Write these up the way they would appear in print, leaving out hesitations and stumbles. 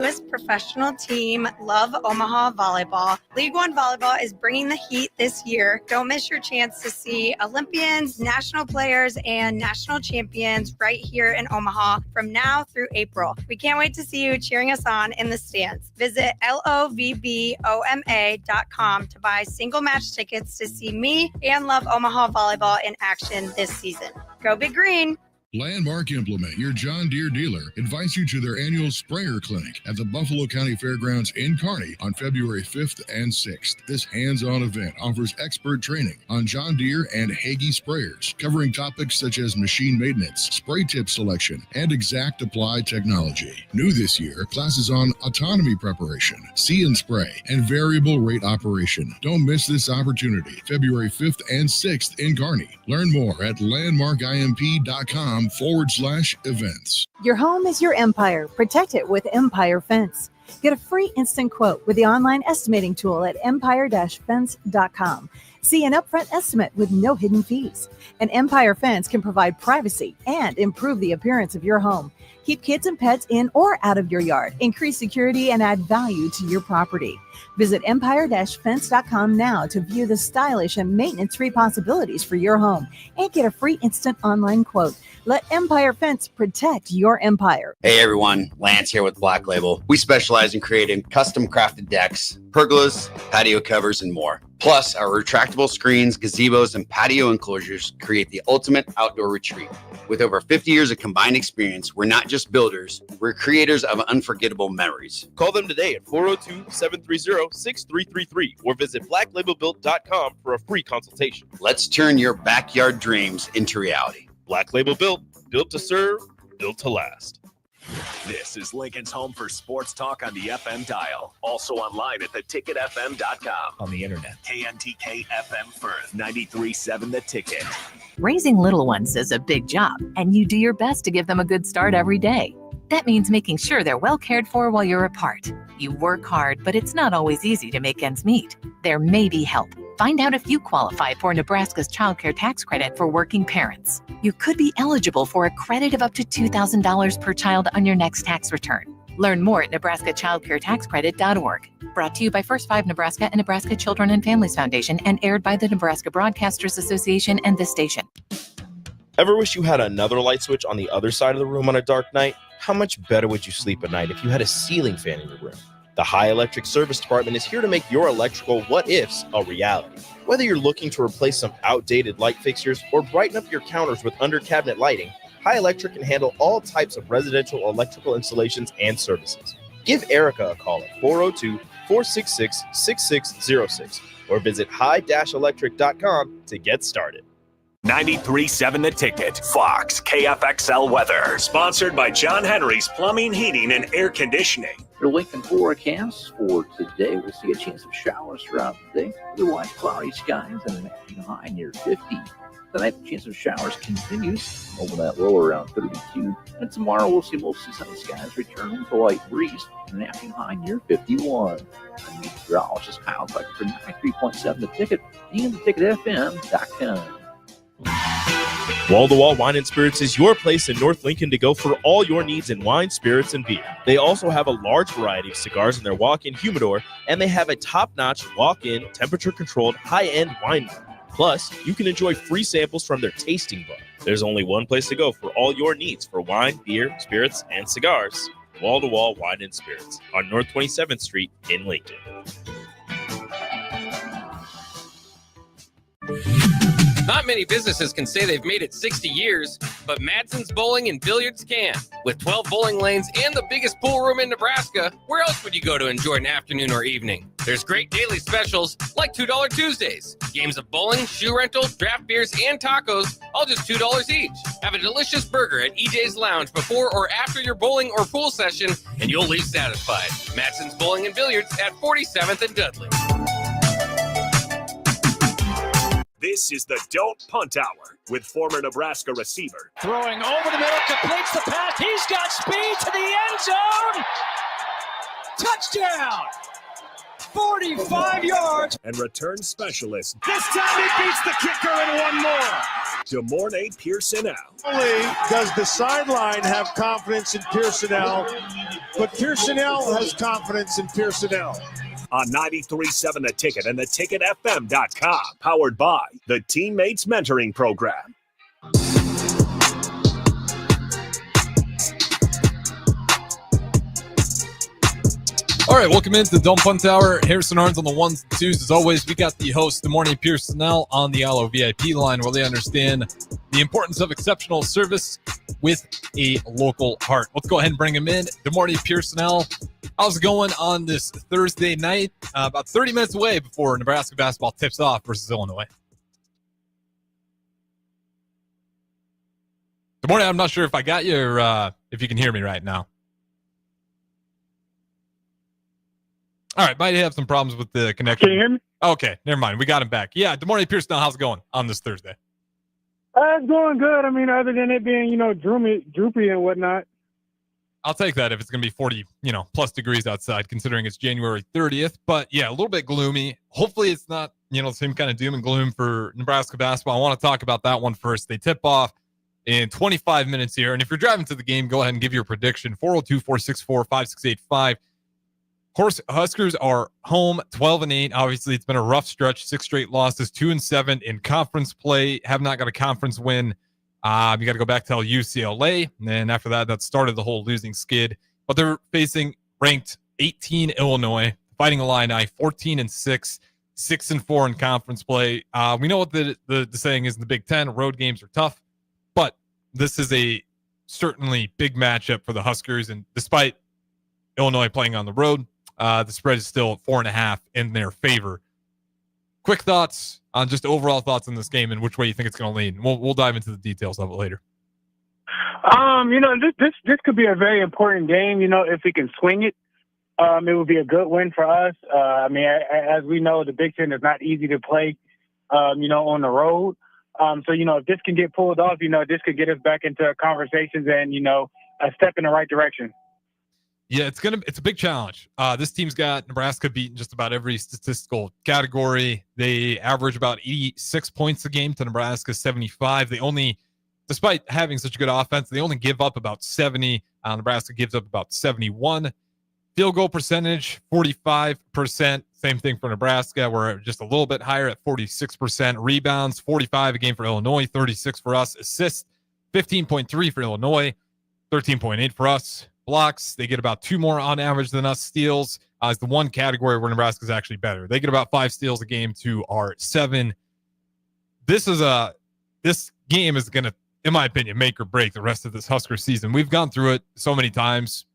Newest professional team, Love Omaha Volleyball. League One Volleyball is bringing the heat this year. Don't miss your chance to see Olympians, national players, and national champions right here in Omaha from now through April. We can't wait to see you cheering us on in the stands. Visit lovboma.com to buy single match tickets to see me and Love Omaha Volleyball in action this season. Go Big Green! Landmark Implement, your John Deere dealer, invites you to their annual sprayer clinic at the Buffalo County Fairgrounds in Kearney on February 5th and 6th. This hands-on event offers expert training on John Deere and Hagie sprayers, covering topics such as machine maintenance, spray tip selection, and exact apply technology. New this year, classes on autonomy preparation, see and spray, and variable rate operation. Don't miss this opportunity, February 5th and 6th in Kearney. Learn more at landmarkimp.com/events. Your home is your empire. Protect it with Empire Fence. Get a free instant quote with the online estimating tool at empire-fence.com. See an upfront estimate with no hidden fees. An Empire Fence can provide privacy and improve the appearance of your home. Keep kids and pets in or out of your yard. Increase security and add value to your property. Visit empire-fence.com now to view the stylish and maintenance-free possibilities for your home and get a free instant online quote. Let Empire Fence protect your empire. Hey everyone, Lance here with Black Label. We specialize in creating custom crafted decks, pergolas, patio covers, and more. Plus, our retractable screens, gazebos, and patio enclosures create the ultimate outdoor retreat. With over 50 years of combined experience, we're not just builders, we're creators of unforgettable memories. Call them today at 402-730-6333 or visit blacklabelbuilt.com for a free consultation. Let's turn your backyard dreams into reality. Black Label Built, built to serve, built to last. This is Lincoln's home for sports talk on the FM dial. Also online at theticketfm.com. On the internet. KNTK FM Firth, 93.7 The Ticket. Raising little ones is a big job, and you do your best to give them a good start every day. That means making sure they're well cared for while you're apart. You work hard, but it's not always easy to make ends meet. There may be help. Find out if you qualify for Nebraska's Child Care Tax Credit for working parents. You could be eligible for a credit of up to $2,000 per child on your next tax return. Learn more at nebraskachildcaretaxcredit.org. Brought to you by First 5 Nebraska and Nebraska Children and Families Foundation and aired by the Nebraska Broadcasters Association and this station. Ever wish you had another light switch on the other side of the room on a dark night? How much better would you sleep at night if you had a ceiling fan in your room? The High Electric Service Department is here to make your electrical what-ifs a reality. Whether you're looking to replace some outdated light fixtures or brighten up your counters with under-cabinet lighting, High Electric can handle all types of residential electrical installations and services. Give Erica a call at 402-466-6606 or visit high-electric.com to get started. 93.7 The Ticket, Fox, KFXL weather. Sponsored by John Henry's Plumbing, Heating, and Air Conditioning. Your Lincoln forecast for today, we'll see a chance of showers throughout the day. Otherwise, cloudy skies and an afternoon high near 50. Tonight, the chance of showers continues over that low around 32. And tomorrow, we'll see mostly sunny skies returning with a light breeze and an afternoon high near 51. I'm meteorologist Kyle Tucker for 93.7 The Ticket and theticketfm.com. Wall-to-Wall Wine and Spirits is your place in North Lincoln to go for all your needs in wine, spirits, and beer. They also have a large variety of cigars in their walk-in humidor, and they have a top-notch walk-in, temperature-controlled, high-end wine bar. Plus, you can enjoy free samples from their tasting bar. There's only one place to go for all your needs for wine, beer, spirits, and cigars. Wall-to-Wall Wine and Spirits on North 27th Street in Lincoln. Not many businesses can say they've made it 60 years, but Madsen's Bowling and Billiards can. With 12 bowling lanes and the biggest pool room in Nebraska, where else would you go to enjoy an afternoon or evening? There's great daily specials like $2 Tuesdays. Games of bowling, shoe rental, draft beers, and tacos, all just $2 each. Have a delicious burger at EJ's Lounge before or after your bowling or pool session, and you'll leave satisfied. Madsen's Bowling and Billiards at 47th and Dudley. This is the Don't Punt Hour with former Nebraska receiver. Throwing over the middle, completes the pass. He's got speed to the end zone. Touchdown! 45 yards. And return specialist. This time he beats the kicker and one more. Des Moines Pierson-El. Not only does the sideline have confidence in Pierson-El, but Pierson-El has confidence in Pierson-El. On 93.7 The Ticket and theticketfm.com. Powered by the Teammates Mentoring Program. All right, welcome into Don't Punt Hour. Harrison Arns on the ones and twos. As always, we got the host, Good Morning Pierson-El, on the Allo VIP line where they understand the importance of exceptional service with a local heart. Let's go ahead and bring him in. Good morning, Pierson-El. How's it going on this Thursday night? About 30 minutes away before Nebraska basketball tips off versus Illinois. Good morning. I'm not sure if I got you or if you can hear me right now. All right, might have some problems with the connection. Can you hear me? Okay, never mind. We got him back. Yeah, good morning, Pierson-El. How's it going on this Thursday? It's going good. I mean, other than it being, droopy and whatnot. I'll take that if it's going to be 40, plus degrees outside, considering it's January 30th. But, yeah, a little bit gloomy. Hopefully it's not, the same kind of doom and gloom for Nebraska basketball. I want to talk about that one first. They tip off in 25 minutes here. And if you're driving to the game, go ahead and give your prediction, 402-464-5685. Huskers are home 12-8. Obviously, it's been a rough stretch, 6 straight losses, 2-7 in conference play. Have not got a conference win. You got to go back to UCLA, and then after that started the whole losing skid. But they're facing ranked 18 Illinois, Fighting Illini, 14-6, 6-4 in conference play. We know what the saying is in the Big Ten: road games are tough, but this is a certainly big matchup for the Huskers. And despite Illinois playing on the road, the spread is still 4.5 in their favor. Quick thoughts on just overall thoughts on this game and which way you think it's going to lean. We'll dive into the details of it later. This could be a very important game. If we can swing it, it would be a good win for us. As we know, the Big Ten is not easy to play, on the road. So if this can get pulled off, this could get us back into conversations and, a step in the right direction. Yeah, it's a big challenge. This team's got Nebraska beaten just about every statistical category. They average about 86 points a game to Nebraska's 75. They only, despite having such a good offense, they only give up about 70. Nebraska gives up about 71. Field goal percentage, 45%. Same thing for Nebraska. We're just a little bit higher at 46%. Rebounds, 45 a game for Illinois, 36 for us. Assists, 15.3 for Illinois, 13.8 for us. Blocks, they get about 2 more on average than us. Steals is the one category where Nebraska is actually better. They get about 5 steals a game to our 7. This game is going to, in my opinion, make or break the rest of this Husker season. We've gone through it so many times.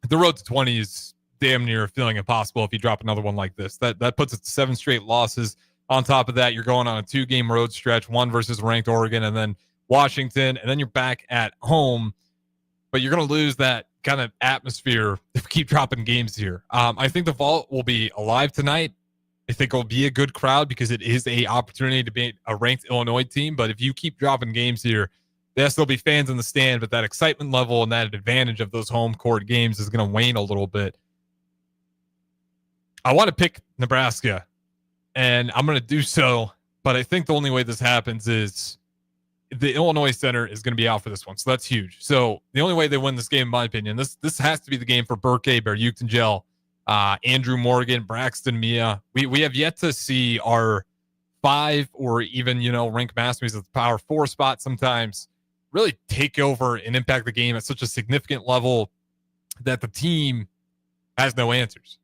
The road to 20 is damn near feeling impossible if you drop another one like this. That puts us to 7 straight losses. On top of that, you're going on a 2-game road stretch, one versus ranked Oregon and then Washington, and then you're back at home. But you're going to lose that kind of atmosphere if we keep dropping games here. I think the Vault will be alive tonight. I think it'll be a good crowd because it is a opportunity to be a ranked Illinois team. But if you keep dropping games here, there'll still be fans in the stand, but that excitement level and that advantage of those home court games is going to wane a little bit. I want to pick Nebraska, and I'm going to do so, but I think the only way this happens is the Illinois center is going to be out for this one. So that's huge. So the only way they win this game, in my opinion, this has to be the game for Burke, Bear-Uchtengel, Andrew Morgan, Braxton Mia. We have yet to see our 5 or even, rank masterpiece at the power 4 spot sometimes really take over and impact the game at such a significant level that the team has no answers.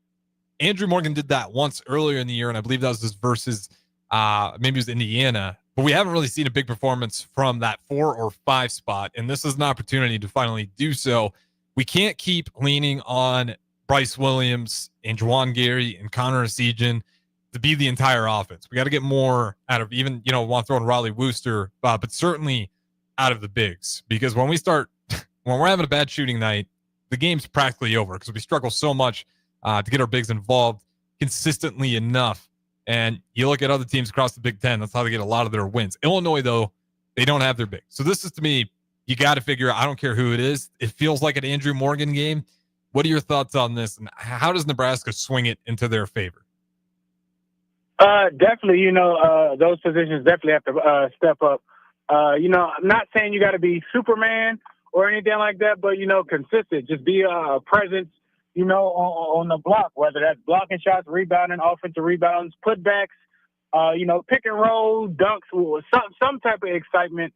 Andrew Morgan did that once earlier in the year, and I believe that was versus maybe it was Indiana. But we haven't really seen a big performance from that 4 or 5 spot, and this is an opportunity to finally do so. We can't keep leaning on Bryce Williams and Juwan Gary and Connor Esigian to be the entire offense. We got to get more out of even, want to throw in Raleigh Wooster, but certainly out of the bigs. Because when we're having a bad shooting night, the game's practically over because we struggle so much to get our bigs involved consistently enough. And you look at other teams across the Big Ten, that's how they get a lot of their wins. Illinois, though, they don't have their big. So this is, to me, you got to figure out, I don't care who it is. It feels like an Andrew Morgan game. What are your thoughts on this? And how does Nebraska swing it into their favor? Definitely, those positions definitely have to step up I'm not saying you got to be Superman or anything like that, but, consistent. Just be a presence, on the block, whether that's blocking shots, rebounding, offensive rebounds, putbacks, pick and roll, dunks, some type of excitement.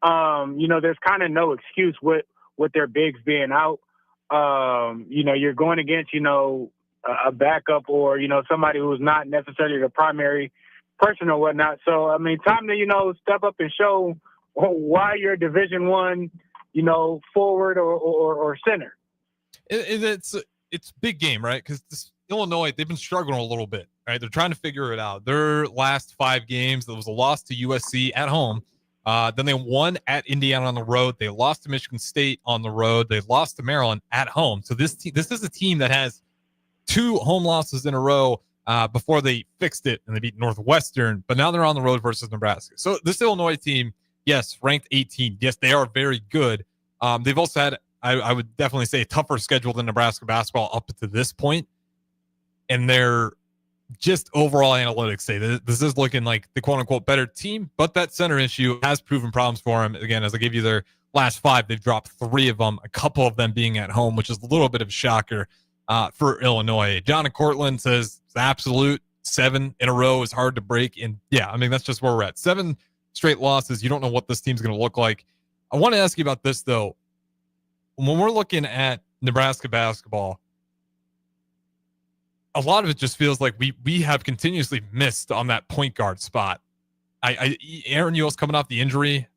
There's kind of no excuse with their bigs being out. You're going against, a backup or, somebody who's not necessarily the primary person or whatnot. So, time to, step up and show why you're Division I, forward or center. It's big game, right? Because Illinois, they've been struggling a little bit, right? They're trying to figure it out. Their last 5 games, there was a loss to USC at home. Then they won at Indiana on the road. They lost to Michigan State on the road. They lost to Maryland at home. So this is a team that has 2 home losses in a row before they fixed it and they beat Northwestern. But now they're on the road versus Nebraska. So this Illinois team, yes, ranked 18. Yes, they are very good. They've also had, I would definitely say, a tougher schedule than Nebraska basketball up to this point. And they're just overall analytics say this is looking like the quote-unquote better team, but that center issue has proven problems for them. Again, as I give you their last 5, they've dropped 3 of them, a couple of them being at home, which is a little bit of a shocker for Illinois. John in Cortland says absolute 7 in a row is hard to break. And yeah, that's just where we're at. 7 straight losses. You don't know what this team's going to look like. I want to ask you about this, though. When we're looking at Nebraska basketball, a lot of it just feels like we have continuously missed on that point guard spot. Aaron Ewell's coming off the injury.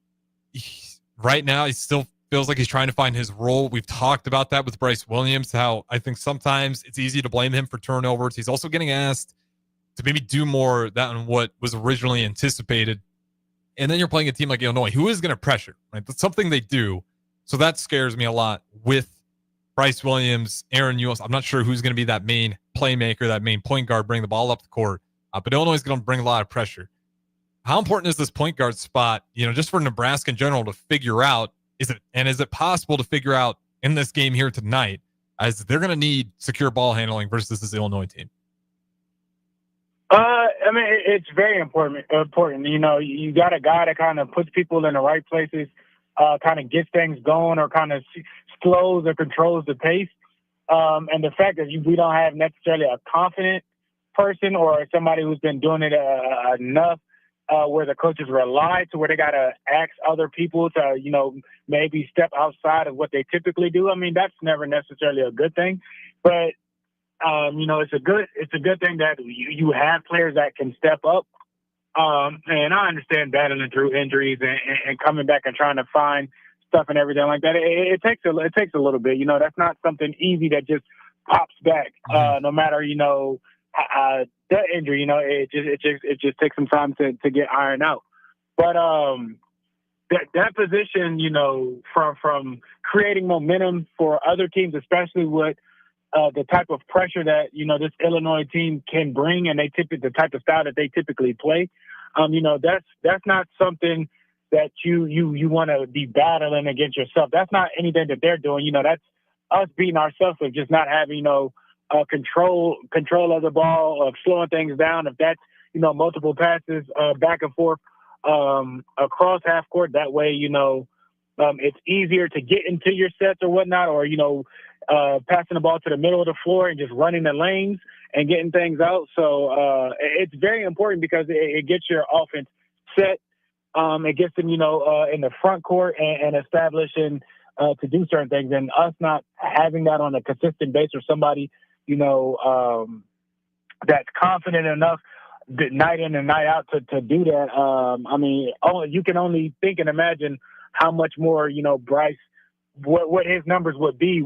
Right now, he still feels like he's trying to find his role. We've talked about that with Bryce Williams, how I think sometimes it's easy to blame him for turnovers. He's also getting asked to maybe do more than what was originally anticipated. And then you're playing a team like Illinois, who is going to pressure, right? That's something they do. So that scares me a lot with Bryce Williams, Aaron Ewell. I'm not sure who's going to be that main playmaker, that main point guard, bring the ball up the court. But Illinois is going to bring a lot of pressure. How important is this point guard spot, just for Nebraska in general to figure out? Is it possible to figure out in this game here tonight, as they're going to need secure ball handling versus this Illinois team? It's very important. You got a guy that kind of puts people in the right places, kind of gets things going, or kind of slows or controls the pace. And the fact that we don't have necessarily a confident person or somebody who's been doing it enough where the coaches rely to where they got to ask other people to, maybe step outside of what they typically do. That's never necessarily a good thing. But, it's a good thing that you have players that can step up. And I understand battling through injuries and coming back and trying to find stuff and everything like that. It takes a little bit. That's not something easy that just pops back. No matter the injury. It just takes some time to get ironed out. But that position, from creating momentum for other teams, especially with the type of pressure that this Illinois team can bring, and the type of style that they typically play. That's not something that you want to be battling against yourself. That's not anything that they're doing. That's us beating ourselves with just not having, control of the ball, of slowing things down. If that's, multiple passes back and forth across half court, that way, it's easier to get into your sets or whatnot, or, passing the ball to the middle of the floor and just running the lanes and getting things out. So it's very important because it gets your offense set. It gets them, in the front court and establishing to do certain things. And us not having that on a consistent basis, or somebody, that's confident enough night in and night out to do that. You can only think and imagine how much more, Bryce, what his numbers would be,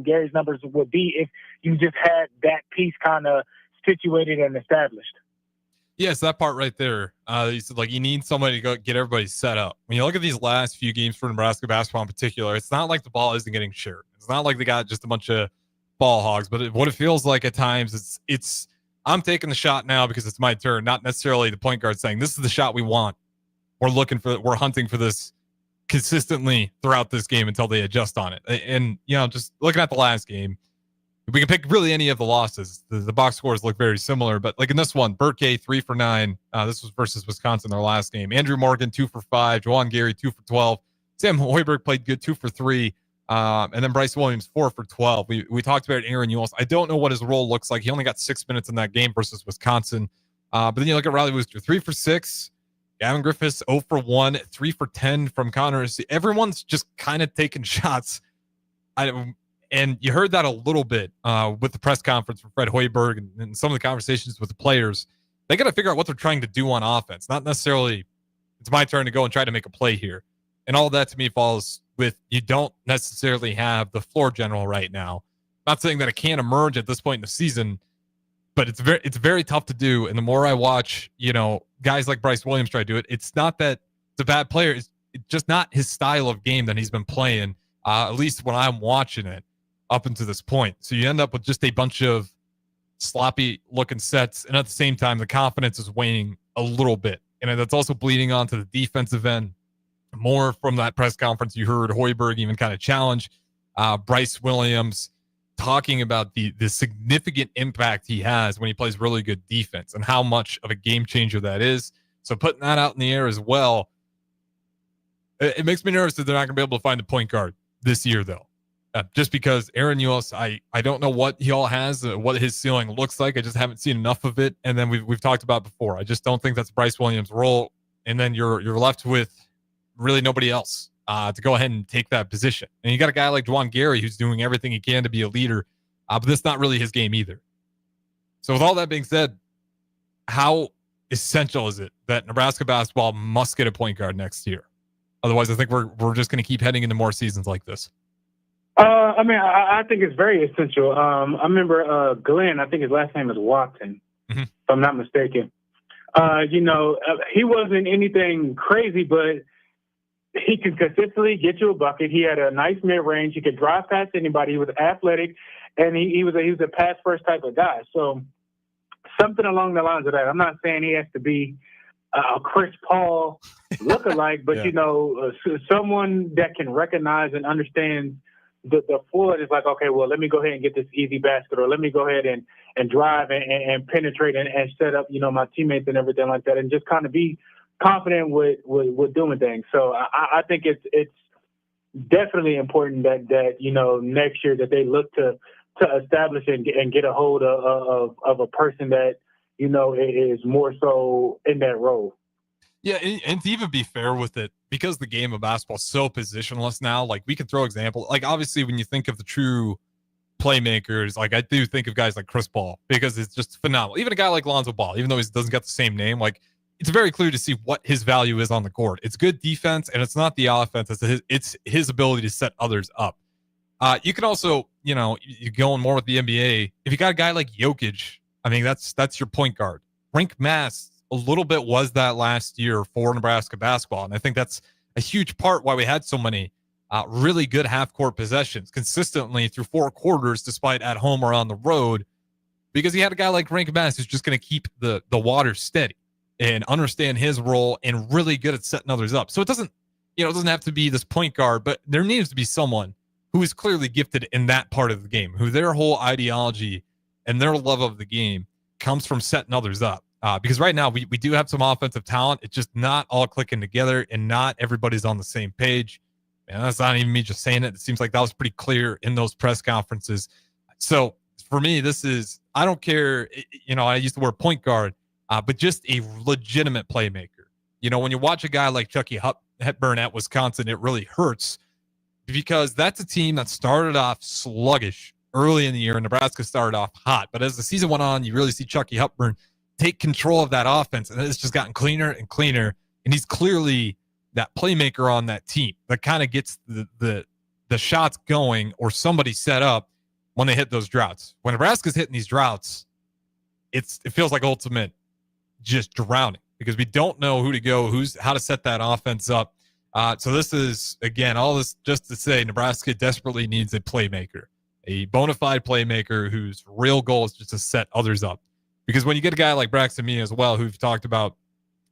Gary's numbers would be if you just had that piece kind of situated and established. Yes, that part right there. You said, you need somebody to go get everybody set up. When you look at these last few games for Nebraska basketball in particular, it's not like the ball isn't getting shared. It's not like they got just a bunch of ball hogs, but what it feels like at times, it's I'm taking the shot now because it's my turn, not necessarily the point guard saying, this is the shot we want. We're hunting for this consistently throughout this game until they adjust on it. And, just looking at the last game, We can pick really any of the losses. The box scores look very similar, but like in this one, Burke 3 for 9. This was versus Wisconsin, their last game. Andrew Morgan 2 for 5. Juwan Gary 2 for 12. Sam Hoiberg played good 2 for 3. And then Bryce Williams 4 for 12. We talked about Aaron Ewell. I don't know what his role looks like. He only got 6 minutes in that game versus Wisconsin. But then you look at Riley Wooster 3 for 6. Gavin Griffiths 0 for 1. 3 for 10 from Connor. Everyone's just kind of taking shots. And you heard that a little bit with the press conference from Fred Hoiberg and some of the conversations with the players. They got to figure out what they're trying to do on offense. Not necessarily, it's my turn to go and try to make a play here. And all that to me falls with you don't necessarily have the floor general right now. Not saying that it can't emerge at this point in the season, but it's very tough to do. And the more I watch, guys like Bryce Williams try to do it, it's not that it's a bad player. It's just not his style of game that he's been playing, at least when I'm watching it up until this point. So you end up with just a bunch of sloppy looking sets. And at the same time, the confidence is waning a little bit. And that's also bleeding onto the defensive end. More from that press conference, you heard Hoiberg even kind of challenge Bryce Williams, talking about the significant impact he has when he plays really good defense and how much of a game changer that is. So putting that out in the air as well, it makes me nervous that they're not going to be able to find a point guard this year, though. Just because Aaron Ewell, I don't know what he all has, what his ceiling looks like. I just haven't seen enough of it. And then we've talked about before. I just don't think that's Bryce Williams' role. And then you're left with really nobody else to go ahead and take that position. And you got a guy like Juwan Gary who's doing everything he can to be a leader, but that's not really his game either. So with all that being said, how essential is it that Nebraska basketball must get a point guard next year? Otherwise, I think we're just going to keep heading into more seasons like this. I think it's very essential. I remember Glenn, I think his last name is Watson, if I'm not mistaken. He wasn't anything crazy, but he could consistently get you a bucket. He had a nice mid-range. He could drive past anybody. He was athletic, and he was a pass-first type of guy. So something along the lines of that. I'm not saying he has to be a Chris Paul lookalike, but, someone that can recognize and understand the floor is like, okay, well, let me go ahead and get this easy basket, or let me go ahead and drive and penetrate and set up, my teammates and everything like that, and just kind of be confident with doing things. So I think it's definitely important that next year that they look to establish and get a hold of a person that is more so in that role. Yeah, and to even be fair with it, because the game of basketball is so positionless now, like we can throw example, like obviously when you think of the true playmakers, like I do think of guys like Chris Paul because it's just phenomenal. Even a guy like Lonzo Ball, even though he doesn't get the same name, like it's very clear to see what his value is on the court. It's good defense, and it's not the offense. It's his ability to set others up. You can also, you're going more with the NBA. If you got a guy like Jokic, I mean, that's your point guard. Rink Mass a little bit was that last year for Nebraska basketball, and I think that's a huge part why we had so many really good half-court possessions consistently through 4 quarters, despite at home or on the road, because he had a guy like Rink Mass who's just going to keep the water steady and understand his role and really good at setting others up. So it doesn't have to be this point guard, but there needs to be someone who is clearly gifted in that part of the game, who their whole ideology and their love of the game comes from setting others up. Because right now we do have some offensive talent. It's just not all clicking together and not everybody's on the same page. And that's not even me just saying it. It seems like that was pretty clear in those press conferences. So for me, I don't care, I use the word point guard, but just a legitimate playmaker. When you watch a guy like Chucky Hepburn at Wisconsin, it really hurts because that's a team that started off sluggish early in the year, and Nebraska started off hot. But as the season went on, you really see Chucky Hepburn take control of that offense, and it's just gotten cleaner and cleaner. And he's clearly that playmaker on that team that kind of gets the shots going or somebody set up when they hit those droughts. When Nebraska's hitting these droughts, it feels like ultimate just drowning because we don't know who to go, how to set that offense up. So this is, again, all this just to say Nebraska desperately needs a playmaker, a bona fide playmaker whose real goal is just to set others up. Because when you get a guy like Braxton Mee as well, who we've talked about,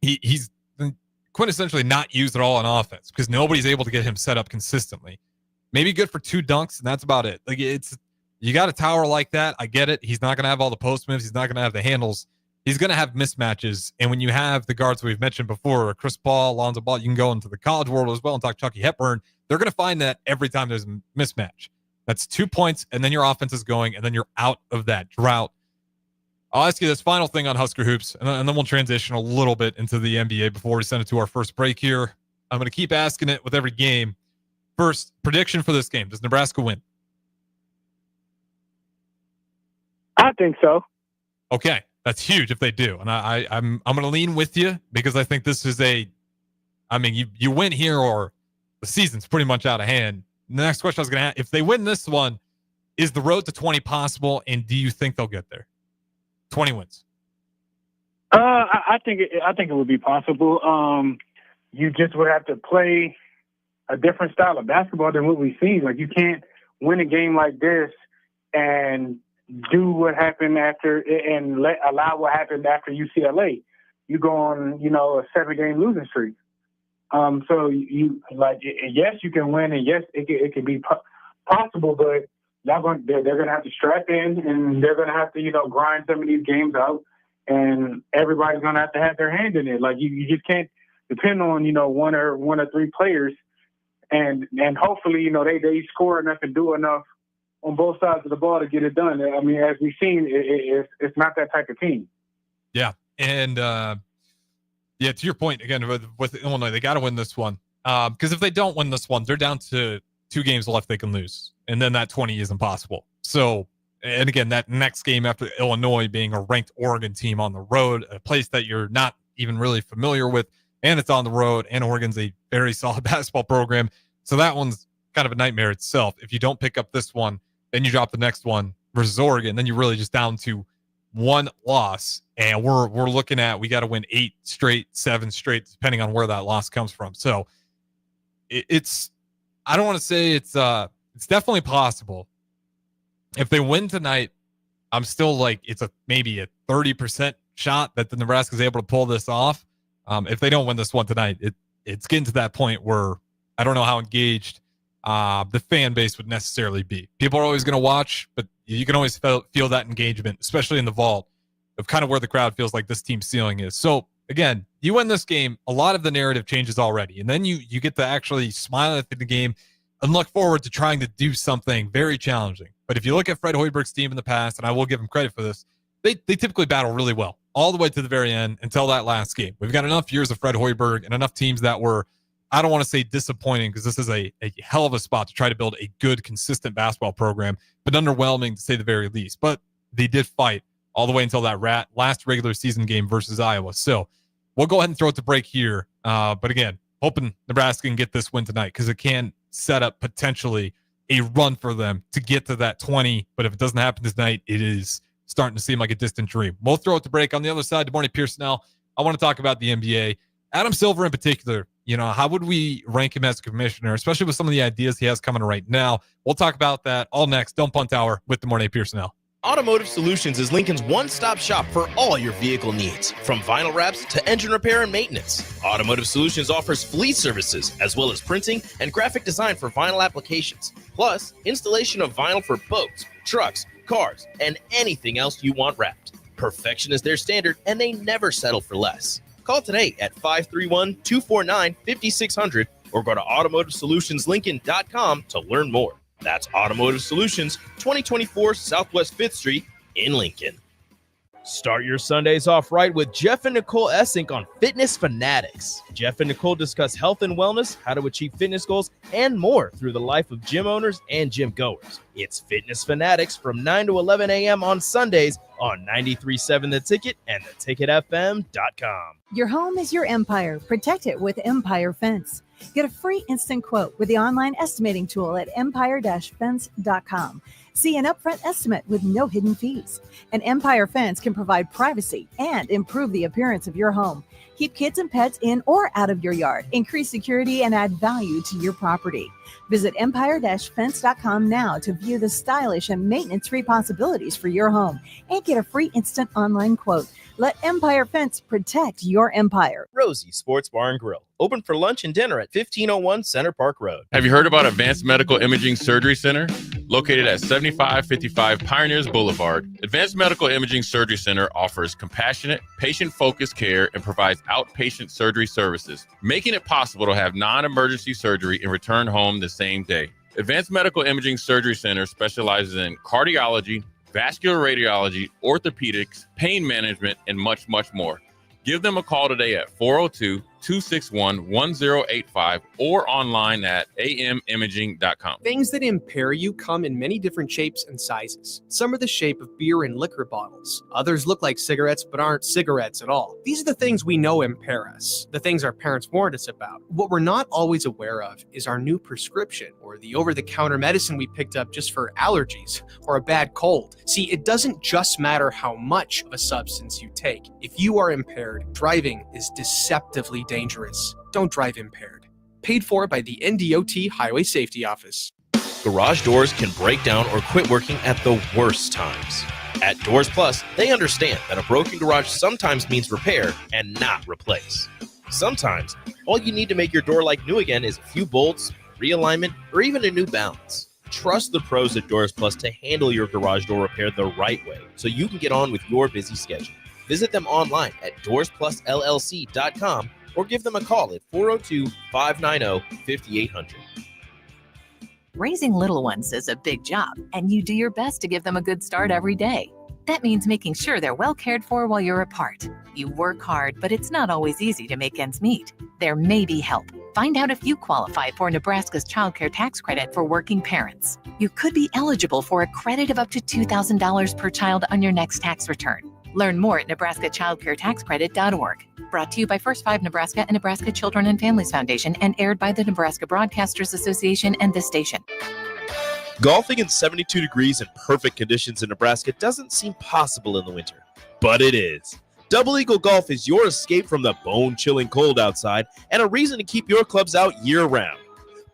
he's quintessentially not used at all on offense because nobody's able to get him set up consistently. Maybe good for 2 dunks, and that's about it. Like You got a tower like that. I get it. He's not going to have all the post moves. He's not going to have the handles. He's going to have mismatches. And when you have the guards we've mentioned before, Chris Paul, Lonzo Ball, you can go into the college world as well and talk Chucky Hepburn. They're going to find that every time there's a mismatch. That's 2 points, and then your offense is going, and then you're out of that drought. I'll ask you this final thing on Husker Hoops, and then we'll transition a little bit into the NBA before we send it to our first break here. I'm going to keep asking it with every game. First, prediction for this game. Does Nebraska win? I think so. Okay, that's huge if they do. And I'm going to lean with you because I think this is you win here or the season's pretty much out of hand. The next question I was going to ask, if they win this one, is the road to 20 possible, and do you think they'll get there? 20 wins. I think it would be possible. You just would have to play a different style of basketball than what we've seen. Like, you can't win a game like this and do what happened after and allow what happened after UCLA. You go on, a 7-game losing streak. So yes, you can win, and yes, it can be possible, but they're going to have to strap in, and they're going to have to, grind some of these games out, and everybody's going to have their hand in it. Like, you just can't depend on, one or three players, and hopefully, they score enough and do enough on both sides of the ball to get it done. I mean, as we've seen, it's not that type of team. Yeah, and to your point again with Illinois, they got to win this one because if they don't win this one, they're down to 2 games left they can lose, and then that 20 is impossible. So, and again, that next game after Illinois being a ranked Oregon team on the road, a place that you're not even really familiar with, and it's on the road, and Oregon's a very solid basketball program, so that one's kind of a nightmare itself. If you don't pick up this one, then you drop the next one versus Oregon, then you're really just down to 1 loss, and we're looking at, we got to win 8 straight, 7 straight, depending on where that loss comes from. So it's I don't want to say it's definitely possible. If they win tonight, I'm still like, it's maybe a 30% shot that the Nebraska is able to pull this off. If they don't win this one tonight, it's getting to that point where I don't know how engaged the fan base would necessarily be. People are always going to watch, but you can always feel that engagement, especially in the vault, of kind of where the crowd feels like this team's ceiling is. So again, you win this game, a lot of the narrative changes already, and then you get to actually smile at the game and look forward to trying to do something very challenging. But if you look at Fred Hoiberg's team in the past, and I will give him credit for this, they typically battle really well all the way to the very end until that last game. We've got enough years of Fred Hoiberg and enough teams that were, I don't want to say disappointing, because this is a hell of a spot to try to build a good, consistent basketball program, but underwhelming to say the very least. But they did fight all the way until that last regular season game versus Iowa. So we'll go ahead and throw it to break here. But again, hoping Nebraska can get this win tonight, because it can set up potentially a run for them to get to that 20. But if it doesn't happen tonight, it is starting to seem like a distant dream. We'll throw it to break. On the other side, good morning, Pierson-El. I want to talk about the NBA. Adam Silver in particular, how would we rank him as a commissioner, especially with some of the ideas he has coming right now? We'll talk about that all next. Don't Punt Hour with the morning, Pierson-El. Automotive Solutions is Lincoln's one-stop shop for all your vehicle needs, from vinyl wraps to engine repair and maintenance. Automotive Solutions offers fleet services, as well as printing and graphic design for vinyl applications, plus installation of vinyl for boats, trucks, cars, and anything else you want wrapped. Perfection is their standard, and they never settle for less. Call today at 531-249-5600 or go to automotivesolutionslincoln.com to learn more. That's Automotive Solutions, 2024 Southwest 5th Street in Lincoln. Start your Sundays off right with Jeff and Nicole Essink on Fitness Fanatics. Jeff and Nicole discuss health and wellness, how to achieve fitness goals, and more through the life of gym owners and gym goers. It's Fitness Fanatics from 9 to 11 a.m. on Sundays on 93.7 The Ticket and theticketfm.com. Your home is your empire. Protect it with Empire Fence. Get a free instant quote with the online estimating tool at empire-fence.com. See an upfront estimate with no hidden fees. An Empire Fence can provide privacy and improve the appearance of your home. Keep kids and pets in or out of your yard. Increase security and add value to your property. Visit empire-fence.com now to view the stylish and maintenance-free possibilities for your home and get a free instant online quote. Let Empire Fence protect your empire. Rosie Sports Bar and Grill, open for lunch and dinner at 1501 Center Park Road. Have you heard about Advanced Medical Imaging Surgery Center? Located at 7555 Pioneers Boulevard, Advanced Medical Imaging Surgery Center offers compassionate, patient-focused care and provides outpatient surgery services, making it possible to have non-emergency surgery and return home the same day. Advanced Medical Imaging Surgery Center specializes in cardiology, vascular radiology, orthopedics, pain management, and much, much more. Give them a call today at 402-261-1085 or online at amimaging.com. Things that impair you come in many different shapes and sizes. Some are the shape of beer and liquor bottles. Others look like cigarettes but aren't cigarettes at all. These are the things we know impair us, the things our parents warned us about. What we're not always aware of is our new prescription or the over-the-counter medicine we picked up just for allergies or a bad cold. See, it doesn't just matter how much of a substance you take. If you are impaired, driving is deceptively dangerous. Don't drive impaired. Paid for by the NDOT Highway Safety Office. Garage doors can break down or quit working at the worst times. At Doors Plus, they understand that a broken garage sometimes means repair and not replace. Sometimes, all you need to make your door like new again is a few bolts, realignment, or even a new balance. Trust the pros at Doors Plus to handle your garage door repair the right way so you can get on with your busy schedule. Visit them online at doorsplusllc.com or give them a call at 402-590-5800. Raising little ones is a big job, and you do your best to give them a good start every day. That means making sure they're well cared for while you're apart. You work hard, but it's not always easy to make ends meet. There may be help. Find out if you qualify for Nebraska's Child Care Tax Credit for working parents. You could be eligible for a credit of up to $2,000 per child on your next tax return. Learn more at nebraskachildcaretaxcredit.org. Brought to you by First 5 Nebraska and Nebraska Children and Families Foundation and aired by the Nebraska Broadcasters Association and this station. Golfing in 72 degrees and perfect conditions in Nebraska doesn't seem possible in the winter, but it is. Double Eagle Golf is your escape from the bone-chilling cold outside and a reason to keep your clubs out year-round.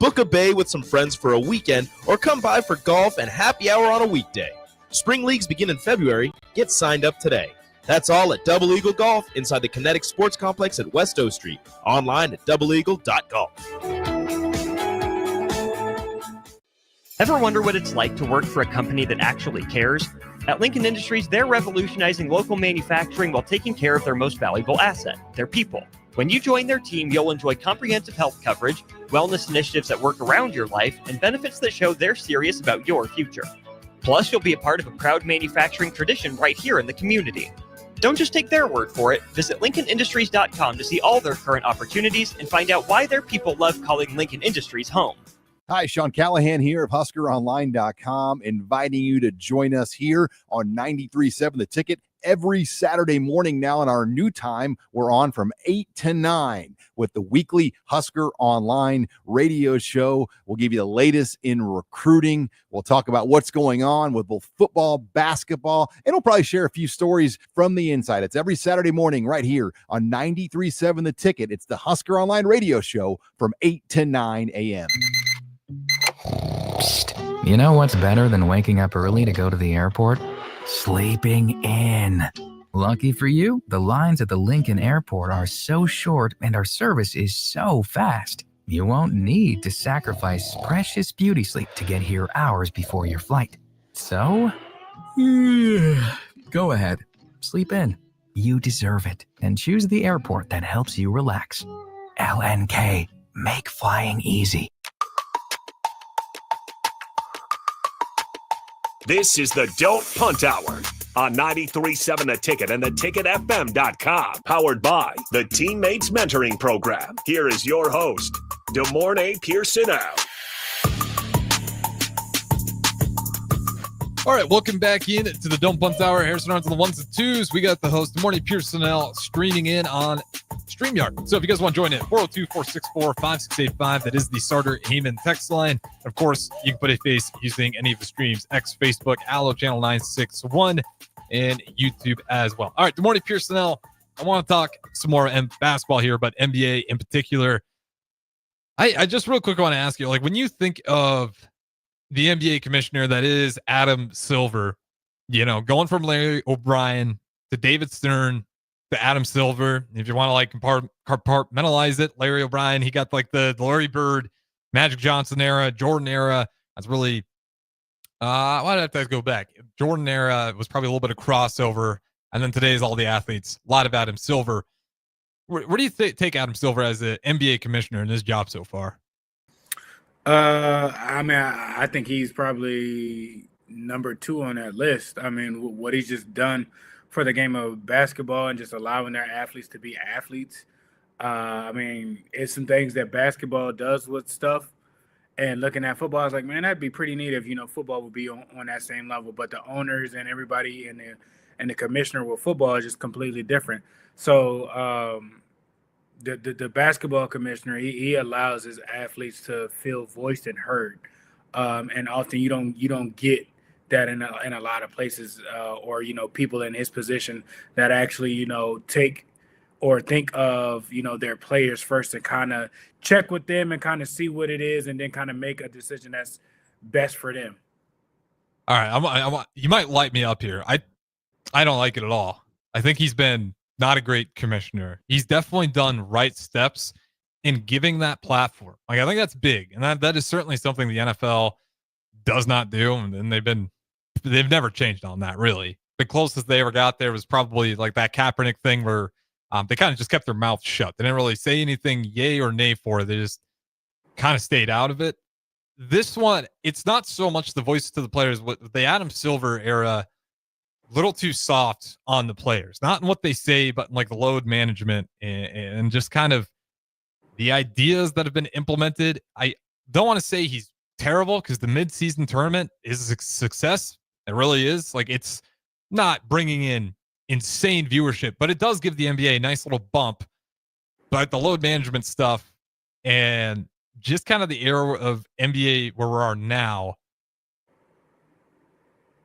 Book a bay with some friends for a weekend or come by for golf and happy hour on a weekday. Spring leagues begin in February. Get signed up today. That's all at Double Eagle Golf inside the Kinetic Sports Complex at West O Street. Online at doubleeagle.golf. Ever wonder what it's like to work for a company that actually cares? At Lincoln Industries, they're revolutionizing local manufacturing while taking care of their most valuable asset, their people. When you join their team, you'll enjoy comprehensive health coverage, wellness initiatives that work around your life, and benefits that show they're serious about your future. Plus, you'll be a part of a proud manufacturing tradition right here in the community. Don't just take their word for it. Visit LincolnIndustries.com to see all their current opportunities and find out why their people love calling Lincoln Industries home. Hi, Sean Callahan here of HuskerOnline.com, inviting you to join us here on 93.7 The Ticket every Saturday morning now. In our new time, we're on from 8 to 9 with the weekly Husker Online radio show. We'll give you the latest in recruiting. We'll talk about what's going on with both football, basketball, and we'll probably share a few stories from the inside. It's every Saturday morning right here on 93.7 The Ticket. It's the Husker Online radio show from 8 to 9 a.m. Psst. You know what's better than waking up early to go to the airport? Sleeping in. Lucky for you, the lines at the Lincoln Airport are so short and our service is so fast. You won't need to sacrifice precious beauty sleep to get here hours before your flight. So, go ahead, sleep in. You deserve it, and choose the airport that helps you relax. LNK, make flying easy. This is the Don't Punt Hour on 93.7 The Ticket and theticketfm.com. Powered by the Teammates Mentoring Program. Here is your host, DeMornay Pierson-El. All right, welcome back in to the Don't Punt Hour. Harrison Arns on the ones and twos. We got the host, DeMornay Pierson-El, streaming in on StreamYard. So if you guys want to join in, 402-464-5685. That is the Starter Heyman text line. Of course, you can put a face using any of the streams, X, Facebook, Allo Channel 961, and YouTube as well. All right, DeMornay Pierson-El. I want to talk some more basketball here, but NBA in particular. I just real quick want to ask you, like, when you think of the NBA commissioner that is Adam Silver, you know, going from Larry O'Brien to David Stern to Adam Silver. If you want to like compartmentalize it, Larry O'Brien, he got like the Larry Bird, Magic Johnson era, Jordan era. That's really Why did I have to go back? Jordan era was probably a little bit of crossover, and then today's all the athletes. A lot of Adam Silver. Where do you take Adam Silver as the NBA commissioner in his job so far? I mean, I think he's probably number 2 on that list. I mean, what he's just done for the game of basketball and just allowing their athletes to be athletes. I mean, it's some things that basketball does with stuff. And looking at football, I was like, man, that'd be pretty neat if, football would be on that same level. But the owners and everybody and the commissioner with football is just completely different. So the basketball commissioner, he allows his athletes to feel voiced and heard. And often you don't get that in a lot of places or, people in his position that actually, take or think of, their players first and kind of check with them and kind of see what it is and then kind of make a decision that's best for them. All right. You might light me up here. I don't like it at all. I think he's been not a great commissioner. He's definitely done right steps in giving that platform. Like, I think that's big. And that is certainly something the NFL does not do. And they've never changed on that, really. The closest they ever got there was probably like that Kaepernick thing where they kind of just kept their mouth shut. They didn't really say anything yay or nay for it. They just kind of stayed out of it. This one, it's not so much the voice to the players. With the Adam Silver era, little too soft on the players. Not in what they say, but in like the load management and just kind of the ideas that have been implemented. I don't want to say he's terrible because the mid-season tournament is a success. It really is. Like, it's not bringing in insane viewership, but it does give the NBA a nice little bump. But the load management stuff and just kind of the era of NBA where we are now,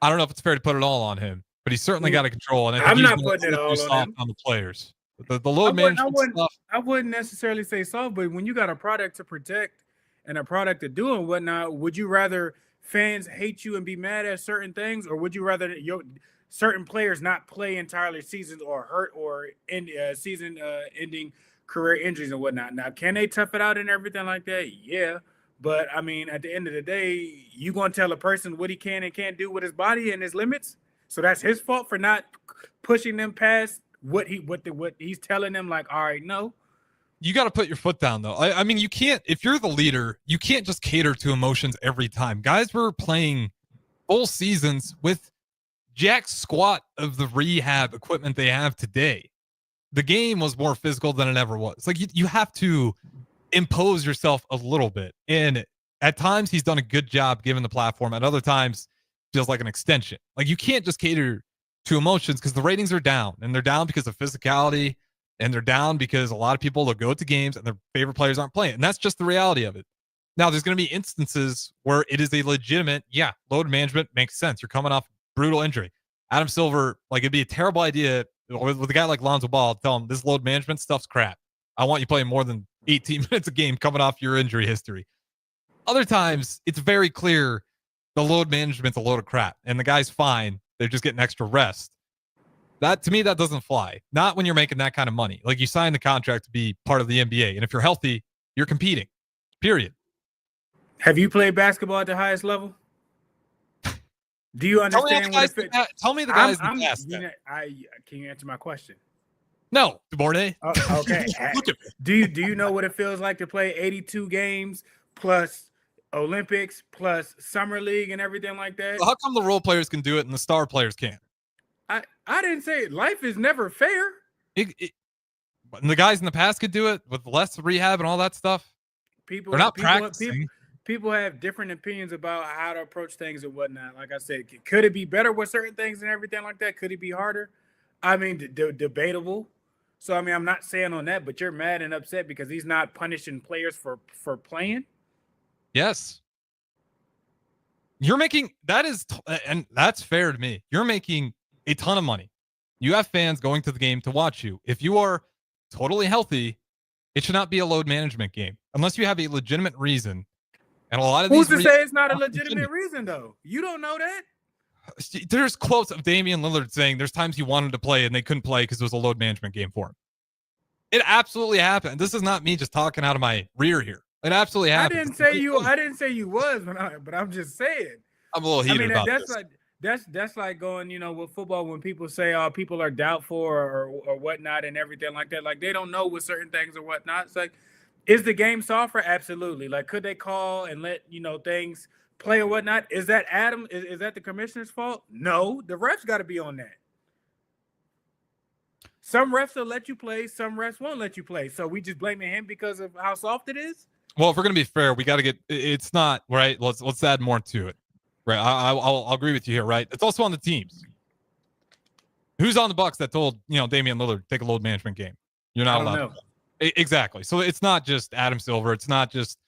I don't know if it's fair to put it all on him, but he's certainly got to control. And I think I'm not putting it all on the players. The load management stuff. I wouldn't necessarily say soft, but when you got a product to protect and a product to do and whatnot, would you rather fans hate you and be mad at certain things, or would you rather certain players not play entirely seasons or hurt or end season ending career injuries and whatnot? Now, can they tough it out and everything like that? Yeah. But I mean, at the end of the day, you going to tell a person what he can and can't do with his body and his limits. So that's his fault for not pushing them past what he's telling them. Like, all right, no. You got to put your foot down, though. I mean, you can't, if you're the leader, you can't just cater to emotions every time. Guys were playing full seasons with jack squat of the rehab equipment they have today. The game was more physical than it ever was. It's like you have to impose yourself a little bit. And at times he's done a good job given the platform. At other times feels like an extension. Like, you can't just cater to emotions because the ratings are down, and they're down because of physicality, and they're down because a lot of people will go to games and their favorite players aren't playing. And that's just the reality of it. Now, there's going to be instances where it is a legitimate, load management makes sense. You're coming off brutal injury. Adam Silver, like, it'd be a terrible idea with a guy like Lonzo Ball, tell him this load management stuff's crap. I want you playing more than 18 minutes a game coming off your injury history. Other times, it's very clear the load management's a load of crap, and the guy's fine. They're just getting extra rest. That, to me, that doesn't fly. Not when you're making that kind of money. Like, you signed the contract to be part of the NBA, and if you're healthy, you're competing. Period. Have you played basketball at the highest level? Do you understand what it feels? Tell me the guys that can you answer my question? No, DeBornay. Okay. Do you know what it feels like to play 82 games plus Olympics plus summer league and everything like that? Well, how come the role players can do it and the star players can't? I didn't say it. Life is never fair. And the guys in the past could do it with less rehab and all that stuff. They're not practicing. People have different opinions about how to approach things and whatnot. Like I said, could it be better with certain things and everything like that? Could it be harder? I mean, debatable. So, I mean, I'm not saying on that, but you're mad and upset because he's not punishing players for playing? Yes. You're making, and that's fair to me. You're making a ton of money. You have fans going to the game to watch you. If you are totally healthy, it should not be a load management game unless you have a legitimate reason. And a lot of who's to say it's not a legitimate reason, though? You don't know that. There's quotes of Damian Lillard saying there's times he wanted to play and they couldn't play because it was a load management game for him. It absolutely happened. This is not me just talking out of my rear here. It absolutely happened. I didn't say you was, but I'm just saying. I'm a little heated about that's this. like that's like going, with football when people say, "Oh, people are doubtful or whatnot," and everything like that. Like they don't know what certain things or whatnot. It's like, is the game softer? Absolutely. Like, could they call and let things play or whatnot? Is that Adam? Is that the commissioner's fault? No, the refs got to be on that. Some refs will let you play, some refs won't let you play. So we just blaming him because of how soft it is? Well, if we're gonna be fair, we got to get. It's not right. Let's add more to it. Right. I'll agree with you here. Right. It's also on the teams. Who's on the Bucks that told Damian Lillard take a load management game? You're not allowed. Know. Exactly. So it's not just Adam Silver. It's not just.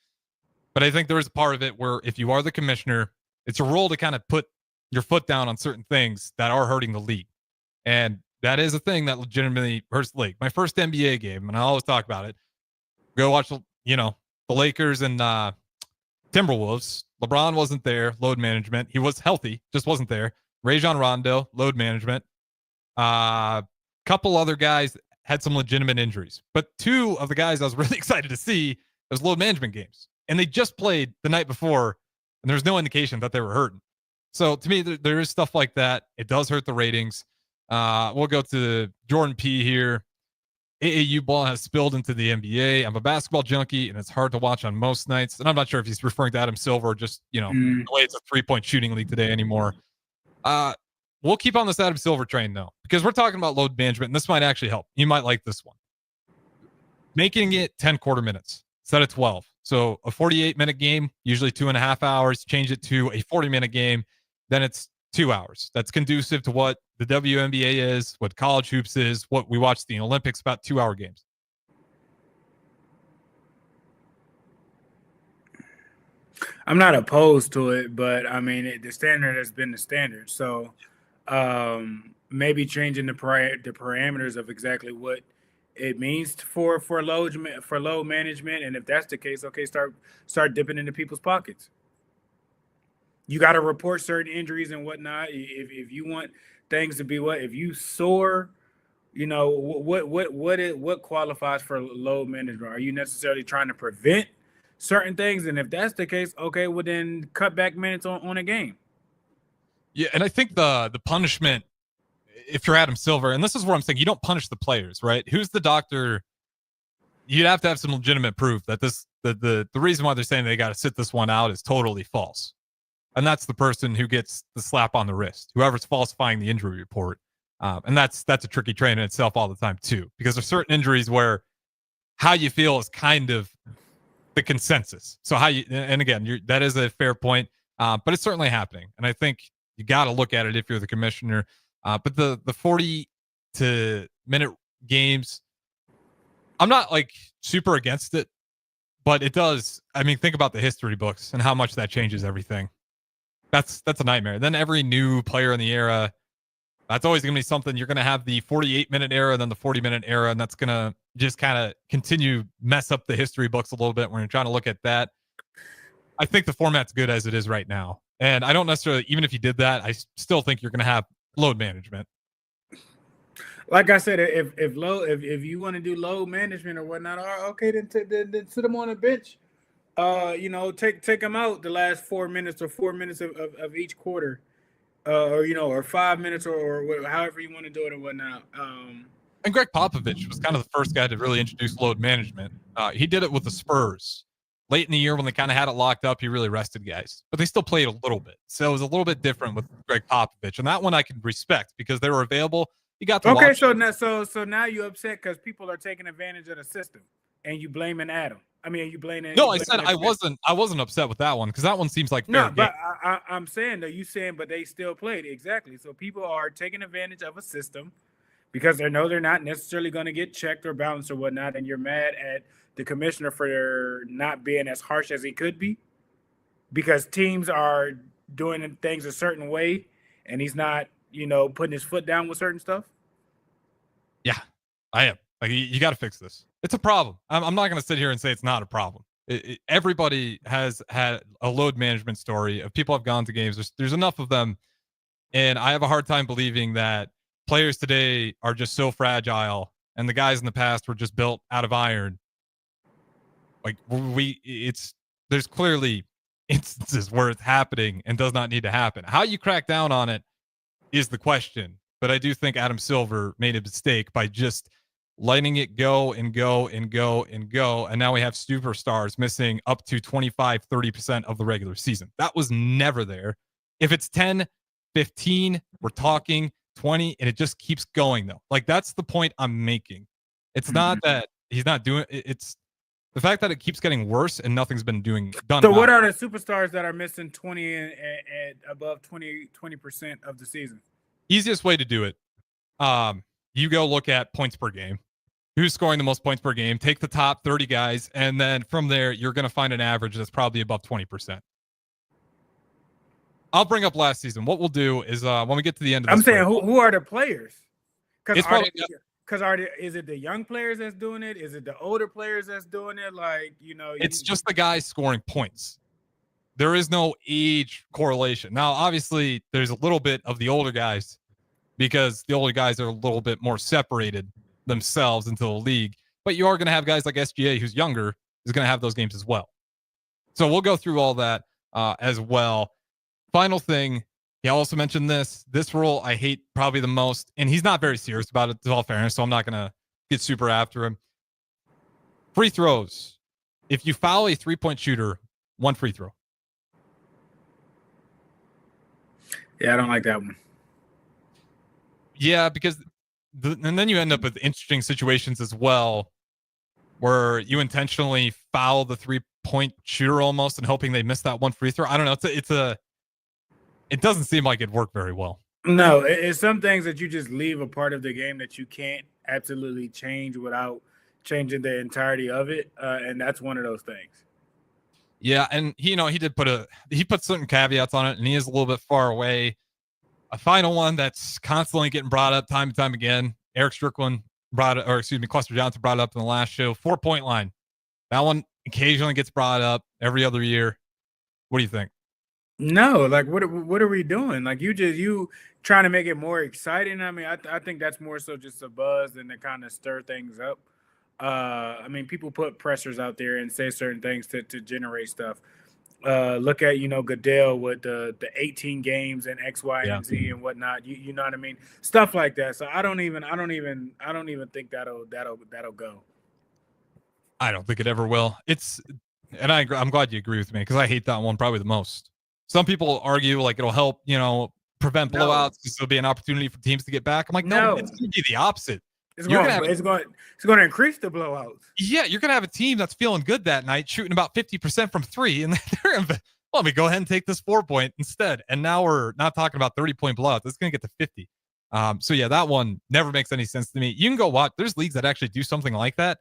But I think there is a part of it where if you are the commissioner, it's a role to kind of put your foot down on certain things that are hurting the league, and that is a thing that legitimately hurts the league. My first NBA game, and I always talk about it. Go watch the Lakers and Timberwolves. LeBron wasn't there. Load management. He was healthy, just wasn't there. Rajon Rondo, load management. Couple other guys had some legitimate injuries, but two of the guys I was really excited to see was load management games, and they just played the night before, and there's no indication that they were hurting. So to me, there is stuff like that. It does hurt the ratings. We'll go to Jordan P here. AAU ball has spilled into the NBA. I'm a basketball junkie, and it's hard to watch on most nights. And I'm not sure if he's referring to Adam Silver or just, the way it's a 3-point shooting league today anymore. We'll keep on this Adam Silver train, though, because we're talking about load management, and this might actually help. You might like this one. Making it 10 quarter minutes instead of 12. So a 48-minute game, usually 2.5 hours. Change it to a 40-minute game. Then it's 2 hours. That's conducive to what the WNBA is, what college hoops is, what we watch the Olympics, about 2-hour games. I'm not opposed to it, but I mean, the standard has been the standard. So maybe changing the parameters of exactly what it means for load management. And if that's the case, okay, start dipping into people's pockets. You got to report certain injuries and whatnot. If you want things to be if you soar, what qualifies for load management? Are you necessarily trying to prevent certain things? And if that's the case, okay, well then cut back minutes on a game. Yeah, and I think the punishment, if you're Adam Silver, and this is where I'm saying you don't punish the players, right? Who's the doctor? You'd have to have some legitimate proof that the reason why they're saying they got to sit this one out is totally false. And that's the person who gets the slap on the wrist, whoever's falsifying the injury report. And that's a tricky train in itself all the time, too, because there's certain injuries where how you feel is kind of the consensus. So and again, that is a fair point, but it's certainly happening. And I think you got to look at it if you're the commissioner. But the 40-minute games, I'm not like super against it, but it does. I mean, think about the history books and how much that changes everything. That's a nightmare. Then every new player in the era, that's always going to be something. You're going to have the 48-minute era, then the 40-minute era, and that's going to just kind of continue mess up the history books a little bit when you're trying to look at that. I think the format's good as it is right now. And I don't necessarily, even if you did that, I still think you're going to have load management. Like I said, if you want to do load management or whatnot, okay, then sit them on a bench. Take them out the last 4 minutes or 4 minutes of each quarter, or 5 minutes or however you want to do it or whatnot. And Greg Popovich was kind of the first guy to really introduce load management. He did it with the Spurs late in the year when they kind of had it locked up. He really rested guys, but they still played a little bit. So it was a little bit different with Greg Popovich, and that one I can respect because they were available. You got to watch. So now you're upset because people are taking advantage of the system, and you blaming Adam. I mean, you blaming. No, I said I wasn't upset with that one because that one seems like fair game. But I'm saying that but they still played exactly. So people are taking advantage of a system because they know they're not necessarily going to get checked or balanced or whatnot, and you're mad at the commissioner for not being as harsh as he could be because teams are doing things a certain way, and he's not, putting his foot down with certain stuff. Yeah, I am. Like, you got to fix this. It's a problem. I'm not going to sit here and say it's not a problem. Everybody has had a load management story of people have gone to games. There's enough of them. And I have a hard time believing that players today are just so fragile and the guys in the past were just built out of iron. Like there's clearly instances where it's happening and does not need to happen. How you crack down on it is the question. But I do think Adam Silver made a mistake by just letting it go and go and go and go. And now we have superstars missing up to 25, 30% of the regular season. That was never there. If it's 10, 15, we're talking 20, and it just keeps going, though. Like, that's the point I'm making. It's not that he's not doing it. It's the fact that it keeps getting worse and nothing's been done. So what are the superstars that are missing 20 and above 20% of the season? Easiest way to do it. You go look at points per game. Who's scoring the most points per game? Take the top 30 guys, and then from there, you're going to find an average that's probably above 20%. I'll bring up last season. What we'll do is when we get to the end of this, I'm saying who are the players? Because is it the young players that's doing it? Is it the older players that's doing it? Like, it's just the guys scoring points. There is no age correlation. Now, obviously, there's a little bit of the older guys because the older guys are a little bit more separated themselves into the league. But you are going to have guys like SGA, who's younger, is going to have those games as well. So we'll go through all that as well. Final thing, he also mentioned this rule I hate probably the most, and he's not very serious about it, to all fairness, so I'm not going to get super after him. Free throws. If you foul a three-point shooter, 1 free throw. Yeah, I don't like that one. Yeah, because and then you end up with interesting situations as well, where you intentionally foul the three-point shooter almost and hoping they miss that 1 free throw. I don't know. It doesn't seem like it'd work very well. No, it's some things that you just leave a part of the game that you can't absolutely change without changing the entirety of it, and that's one of those things. Yeah, and he put certain caveats on it, and he is a little bit far away. A final one that's constantly getting brought up time and time again. Eric Strickland Cluster Johnson brought it up in the last show. 4-point line. That one occasionally gets brought up every other year. What do you think? No, like what are we doing? Like you trying to make it more exciting. I mean, I think that's more so just a buzz and to kind of stir things up. I mean, people put pressures out there and say certain things to generate stuff. Look at Goodell with the 18 games and X, Y, and Z and whatnot. You know what I mean? Stuff like that. So I don't even think that'll go. I don't think it ever will. I'm glad you agree with me because I hate that one probably the most. Some people argue like it'll help, prevent blowouts because there'll be an opportunity for teams to get back. I'm like, no. It's going to be the opposite. It's going to increase the blowouts. Yeah, you're going to have a team that's feeling good that night, shooting about 50% from three, and they're going to, let me go ahead and take this 4-point instead. And now we're not talking about 30-point blowouts. It's going to get to 50. So yeah, that one never makes any sense to me. You can go watch. There's leagues that actually do something like that.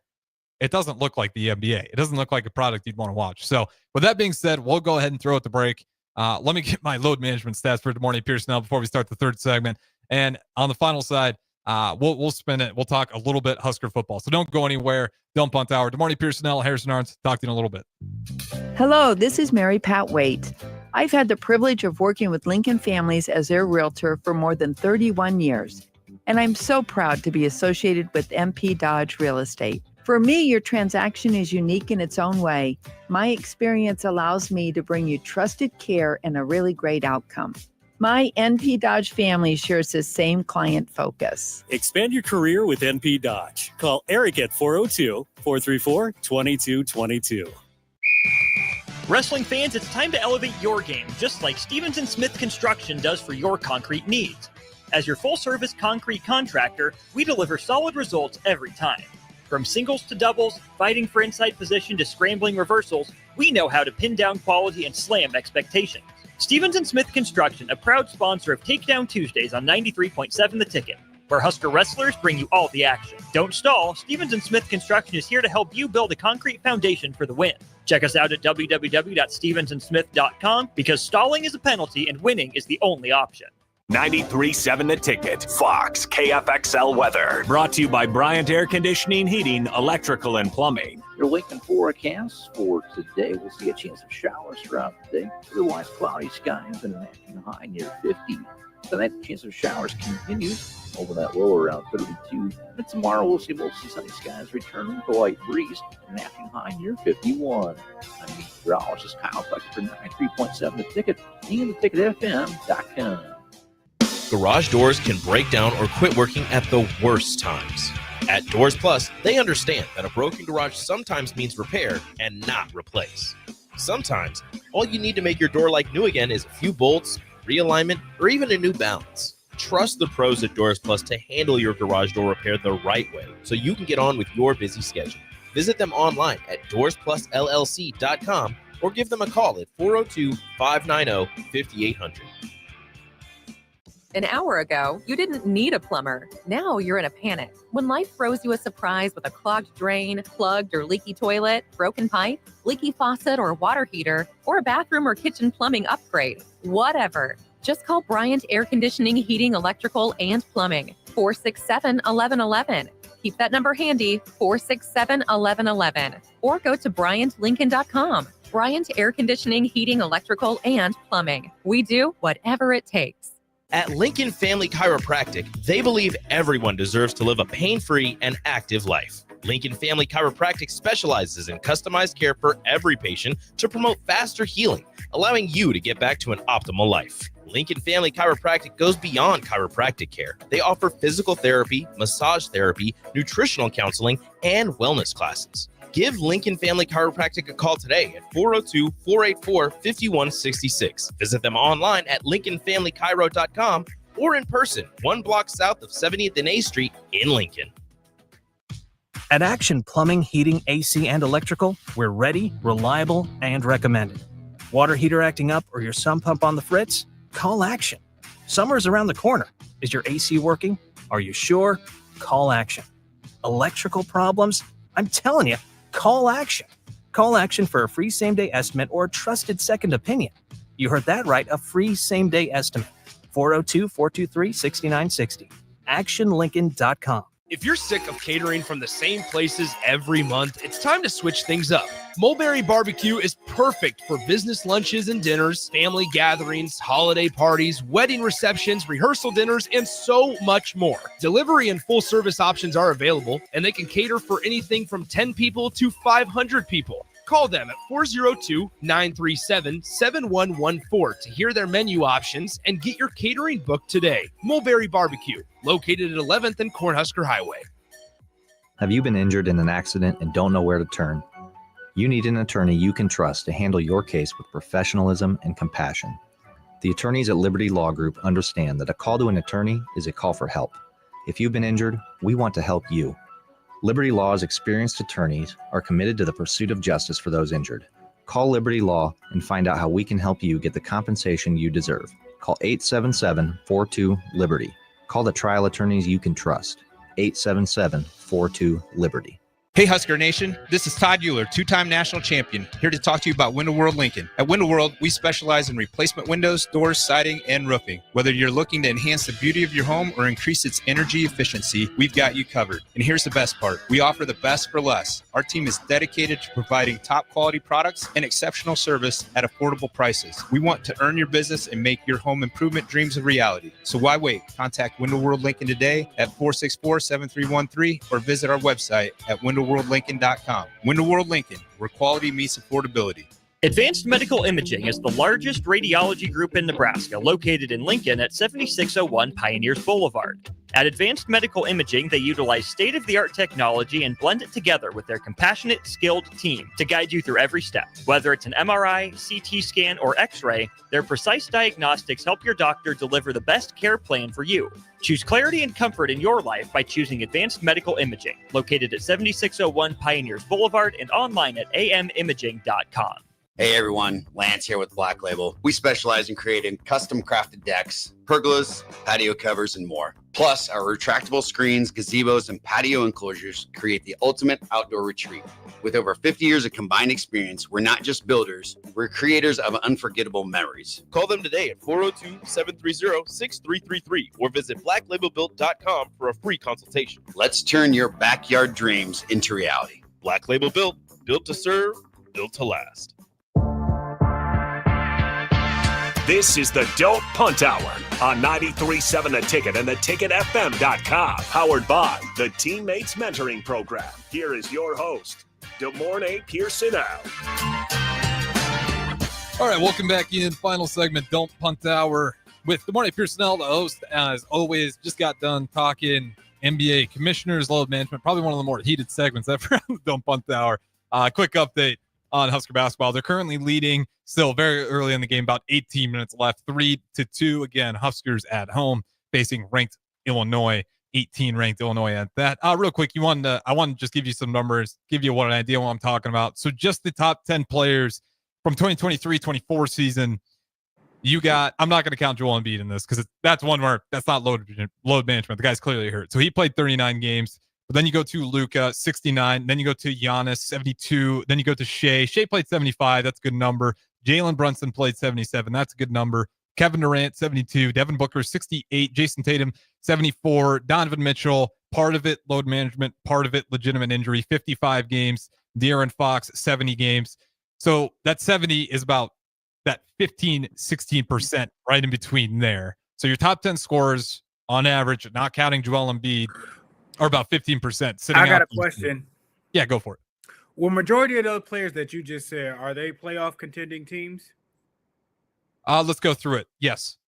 It doesn't look like the NBA. It doesn't look like a product you'd want to watch. So with that being said, we'll go ahead and throw it to break. Let me get my load management stats for Good Morning Pierson-El before we start the third segment. And on the final side, we'll spin it. We'll talk a little bit Husker football. So don't go anywhere. Don't punt hour. Good Morning Pierson-El, Harrison Arns. Talk to you in a little bit. Hello, this is Mary Pat Waite. I've had the privilege of working with Lincoln families as their realtor for more than 31 years. And I'm so proud to be associated with MP Dodge Real Estate. For me, your transaction is unique in its own way. My experience allows me to bring you trusted care and a really great outcome. My NP Dodge family shares the same client focus. Expand your career with NP Dodge. Call Eric at 402-434-2222. Wrestling fans, it's time to elevate your game, just like Stevens & Smith Construction does for your concrete needs. As your full-service concrete contractor, we deliver solid results every time. From singles to doubles, fighting for inside position to scrambling reversals, we know how to pin down quality and slam expectations. Stevens & Smith Construction, a proud sponsor of Takedown Tuesdays on 93.7 The Ticket, where Husker wrestlers bring you all the action. Don't stall. Stevens & Smith Construction is here to help you build a concrete foundation for the win. Check us out at www.stevensandsmith.com because stalling is a penalty and winning is the only option. 93.7 The Ticket, Fox, KFXL weather. Brought to you by Bryant Air Conditioning, Heating, Electrical, and Plumbing. Your Lincoln forecast for today, we'll see a chance of showers throughout the day. Otherwise, cloudy skies and an afternoon high near 50. Tonight, the chance of showers continues over that low around 32. And tomorrow, we'll see mostly sunny skies returning with a light breeze and an afternoon high near 51. I'm meteorologist Kyle Tucker for 93.7 The Ticket and theticketfm.com. Garage doors can break down or quit working at the worst times. At Doors Plus, they understand that a broken garage sometimes means repair and not replace. Sometimes, all you need to make your door like new again is a few bolts, realignment, or even a new balance. Trust the pros at Doors Plus to handle your garage door repair the right way so you can get on with your busy schedule. Visit them online at doorsplusllc.com or give them a call at 402-590-5800. An hour ago, you didn't need a plumber. Now you're in a panic. When life throws you a surprise with a clogged drain, plugged or leaky toilet, broken pipe, leaky faucet or water heater, or a bathroom or kitchen plumbing upgrade, whatever. Just call Bryant Air Conditioning, Heating, Electrical, and Plumbing, 467-1111. Keep that number handy, 467-1111. Or go to BryantLincoln.com. Bryant Air Conditioning, Heating, Electrical, and Plumbing. We do whatever it takes. At Lincoln Family Chiropractic, they believe everyone deserves to live a pain-free and active life. Lincoln Family Chiropractic specializes in customized care for every patient to promote faster healing, allowing you to get back to an optimal life. Lincoln Family Chiropractic goes beyond chiropractic care. They offer physical therapy, massage therapy, nutritional counseling, and wellness classes. Give Lincoln Family Chiropractic a call today at 402-484-5166. Visit them online at lincolnfamilychiro.com or in person, 1 block south of 70th and A Street in Lincoln. At Action Plumbing, Heating, AC, and Electrical, we're ready, reliable, and recommended. Water heater acting up or your sump pump on the fritz? Call Action. Summer's around the corner. Is your AC working? Are you sure? Call Action. Electrical problems? I'm telling you, call Action. Call Action for a free same-day estimate or a trusted second opinion. You heard that right, a free same-day estimate. 402-423-6960. ActionLincoln.com. If you're sick of catering from the same places every month, it's time to switch things up. Mulberry Barbecue is perfect for business lunches and dinners, family gatherings, holiday parties, wedding receptions, rehearsal dinners, and so much more. Delivery and full service options are available, and they can cater for anything from 10 people to 500 people. Call them at 402-937-7114 to hear their menu options and get your catering booked today. Mulberry Barbecue, located at 11th and Cornhusker Highway. Have you been injured in an accident and don't know where to turn? You need an attorney you can trust to handle your case with professionalism and compassion. The attorneys at Liberty Law Group understand that a call to an attorney is a call for help. If you've been injured, we want to help you. Liberty Law's experienced attorneys are committed to the pursuit of justice for those injured. Call Liberty Law and find out how we can help you get the compensation you deserve. Call 877-42-LIBERTY. Call the trial attorneys you can trust. 877-42-LIBERTY. Hey Husker Nation, this is Todd Euler, two-time national champion, here to talk to you about Window World Lincoln. At Window World, we specialize in replacement windows, doors, siding, and roofing. Whether you're looking to enhance the beauty of your home or increase its energy efficiency, we've got you covered. And here's the best part. We offer the best for less. Our team is dedicated to providing top quality products and exceptional service at affordable prices. We want to earn your business and make your home improvement dreams a reality. So why wait? Contact Window World Lincoln today at 464-7313 or visit our website at windowworldlincoln.com. Window World Lincoln, where quality meets affordability. Advanced Medical Imaging is the largest radiology group in Nebraska, located in Lincoln at 7601 Pioneers Boulevard. At Advanced Medical Imaging, they utilize state-of-the-art technology and blend it together with their compassionate, skilled team to guide you through every step. Whether it's an MRI, CT scan, or X-ray, their precise diagnostics help your doctor deliver the best care plan for you. Choose clarity and comfort in your life by choosing Advanced Medical Imaging, located at 7601 Pioneers Boulevard and online at amimaging.com. Hey everyone, Lance here with Black Label. We specialize in creating custom crafted decks, pergolas, patio covers, and more. Plus, our retractable screens, gazebos, and patio enclosures create the ultimate outdoor retreat. With over 50 years of combined experience, we're not just builders, we're creators of unforgettable memories. Call them today at 402-730-6333 or visit blacklabelbuilt.com for a free consultation. Let's turn your backyard dreams into reality. Black Label Built, built to serve, built to last. This is the Don't Punt Hour on 93.7 The Ticket and theticketfm.com. Powered by the Teammates Mentoring Program. Here is your host, DeMornay Pierson-El. All right, welcome back in. Final segment, Don't Punt Hour with DeMornay Pierson-El, the host. As always, just got done talking NBA commissioners, load management, probably one of the more heated segments ever on the Don't Punt Hour. Quick update on Husker basketball. They're currently leading still very early in the game, about 18 minutes left, 3-2. Again, Huskers at home facing ranked Illinois, 18 ranked Illinois at that. Real quick, I wanted to just give you some numbers, give you an idea what I'm talking about. So just the top 10 players from 2023-24 season, you got, I'm not going to count Joel Embiid in this because that's one where that's not load management. The guy's clearly hurt. So he played 39 games. But then you go to Luka, 69. Then you go to Giannis, 72. Then you go to Shea. Shea played 75. That's a good number. Jalen Brunson played 77. That's a good number. Kevin Durant, 72. Devin Booker, 68. Jason Tatum, 74. Donovan Mitchell, part of it load management, part of it legitimate injury, 55 games. De'Aaron Fox, 70 games. So that 70 is about that 15, 16% right in between there. So your top 10 scorers on average, not counting Joel Embiid, are about 15%. I got a question. Yeah, go for it. Well, majority of those players that you just said, are they playoff contending teams? Let's go through it. Yes.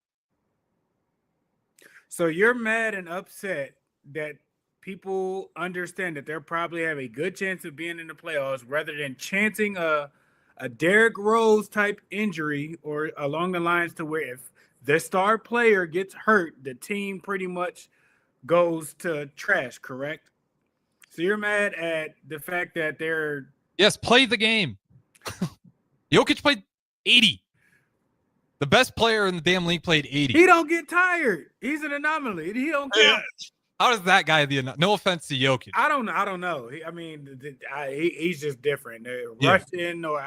So you're mad and upset that people understand that they probably have a good chance of being in the playoffs rather than chancing a Derrick Rose type injury or along the lines to where if the star player gets hurt, the team pretty much goes to trash, correct? So you're mad at the fact that they're... Yes, play the game. Jokic played 80. The best player in the damn league played 80. He don't get tired. He's an anomaly. He don't count. How does that guy no offense to Jokic? I don't know. He's just different. Russian or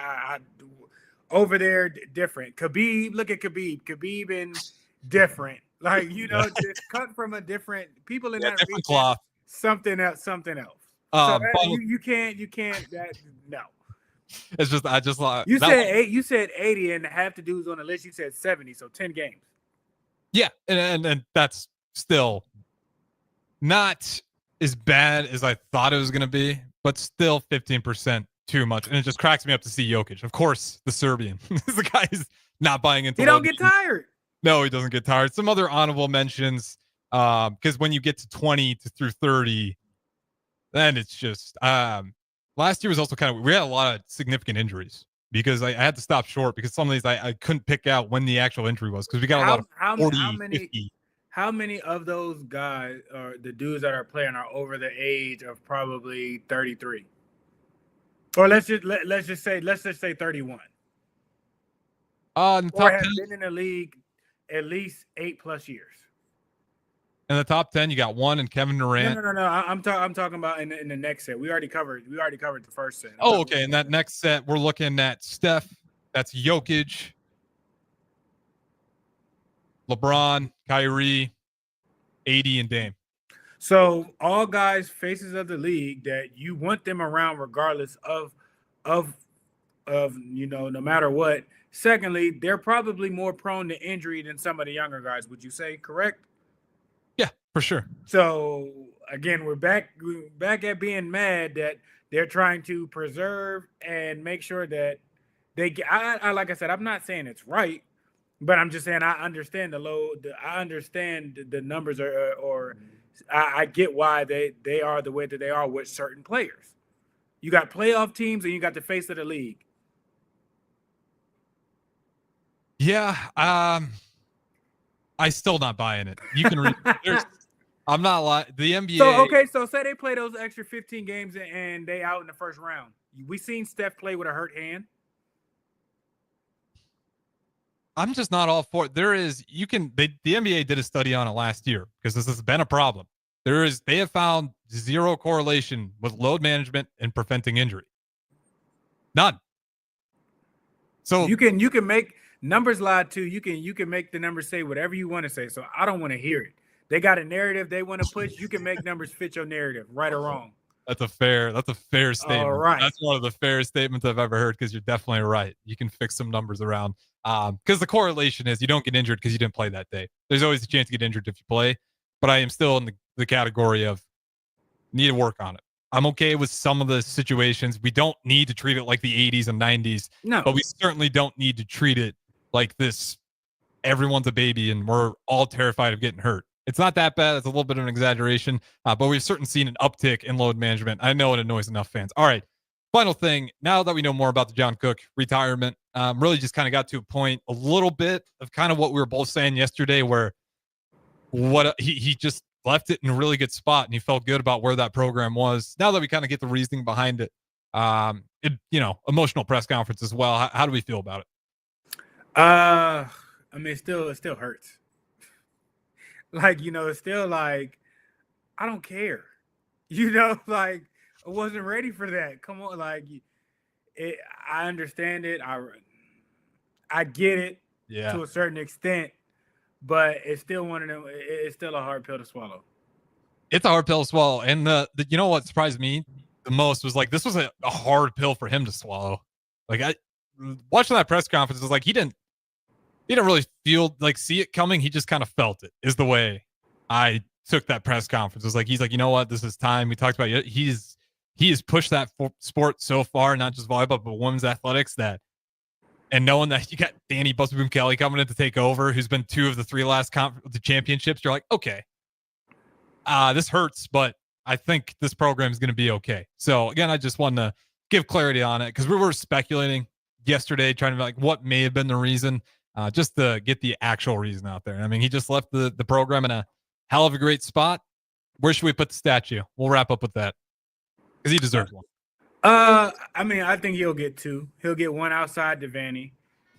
over there, different. Khabib, look at Khabib. Khabib and different. Like, just cut from a different people in that different region, cloth. Something else. You can't. No. It's just You said 80, and half the dudes on the list you said 70, so 10 games. Yeah, and that's still not as bad as I thought it was going to be, but still 15% too much, and it just cracks me up to see Jokic. Of course, the Serbian. The guy's not buying into. He don't get tired. No, he doesn't get tired. Some other honorable mentions, because when you get to 20 through 30, then it's just last year was also we had a lot of significant injuries because I had to stop short because some of these I couldn't pick out when the actual injury was because we got a lot of 40, 50. How many of those guys or the dudes that are playing are over the age of probably 33? Or let's just say 31. Or have been in the league at least 8+ years. In the top 10, you got one and Kevin Durant. No. I'm talking about in the next set. We already covered the first set. Okay. In that next set, we're looking at Steph. That's Jokic, LeBron, Kyrie, AD, and Dame. So all guys, faces of the league that you want them around regardless of no matter what. Secondly, they're probably more prone to injury than some of the younger guys. Would you say correct? Yeah, for sure. So again, we're back at being mad that they're trying to preserve and make sure that they get. I like I said, I'm not saying it's right, but I'm just saying I understand the load. I understand the numbers or I get why they are the way that they are with certain players. You got playoff teams and you got the face of the league. Yeah, I still not buying it. You can I'm not lying. The NBA. So say they play those extra 15 games and they out in the first round. We seen Steph play with a hurt hand. I'm just not all for it. The NBA did a study on it last year because this has been a problem. They have found zero correlation with load management and preventing injury. None. So you can make numbers lie too. You can make the numbers say whatever you want to say. So I don't want to hear it. They got a narrative they want to push. You can make numbers fit your narrative, right or wrong. That's a fair statement. All right. That's one of the fairest statements I've ever heard, because you're definitely right. You can fix some numbers around. Because the correlation is you don't get injured because you didn't play that day. There's always a chance to get injured if you play, but I am still in the category of need to work on it. I'm okay with some of the situations. We don't need to treat it like the 80s and 90s, No. but we certainly don't need to treat it like this. Everyone's a baby and we're all terrified of getting hurt. It's not that bad. It's a little bit of an exaggeration, but we've certainly seen an uptick in load management. I know it annoys enough fans. All right. Final thing, now that we know more about the John Cook retirement, really just kind of got to a point, a little bit of kind of what we were both saying yesterday, where he just left it in a really good spot and he felt good about where that program was. Now that we kind of get the reasoning behind it, emotional press conference as well. How do we feel about it? I mean, it still hurts. Like, it's still like, I don't care. Like, I wasn't ready for that. Come on, like, I understand it. I get it to a certain extent, but it's still one of them. It's still a hard pill to swallow. It's a hard pill to swallow. And the what surprised me the most was, like, this was a hard pill for him to swallow. Like, I watching that press conference, was like he didn't really see it coming. He just kind of felt it, is the way I took that press conference. It was like, he's like, you know what, this is time. We talked about it. He has pushed that sport so far, not just volleyball, but women's athletics, and knowing that you got Danny Busby-Boom Kelly coming in to take over, who's been 2 of the 3 last the championships, you're like, okay, this hurts, but I think this program is going to be okay. So again, I just wanted to give clarity on it, because we were speculating yesterday, trying to be like, what may have been the reason, just to get the actual reason out there. I mean, he just left the program in a hell of a great spot. Where should we put the statue? We'll wrap up with that, because he deserves one. I mean, I think he'll get 2. He'll get 1 outside Devaney,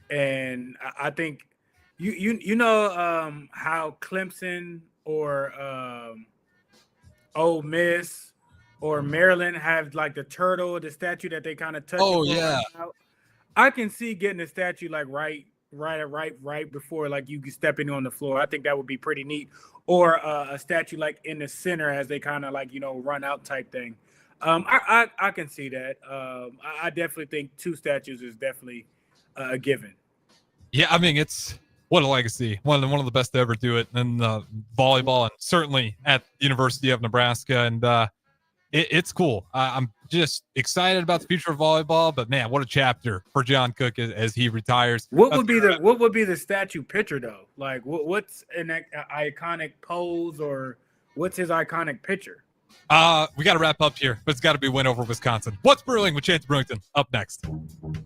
and I think how Clemson or Ole Miss or Maryland have like the turtle, the statue that they kind of touch. Oh yeah. I can see getting a statue like right before like you stepping on the floor. I think that would be pretty neat. Or a statue like in the center as they kind of like run out type thing. I can see that. I definitely think 2 statues is definitely a given. Yeah, I mean, it's what a legacy. One of the best to ever do it in volleyball, and certainly at the University of Nebraska. And it's cool. I'm just excited about the future of volleyball. But man, what a chapter for John Cook as he retires. What would be the statue picture though? Like what's an iconic pose, or what's his iconic picture? We got to wrap up here, but it's got to be a win over Wisconsin. What's brewing with Chance Brewington? Up next.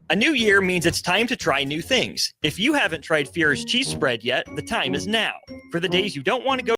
A new year means it's time to try new things. If you haven't tried Fear's cheese spread yet, the time is now. For the days you don't want to go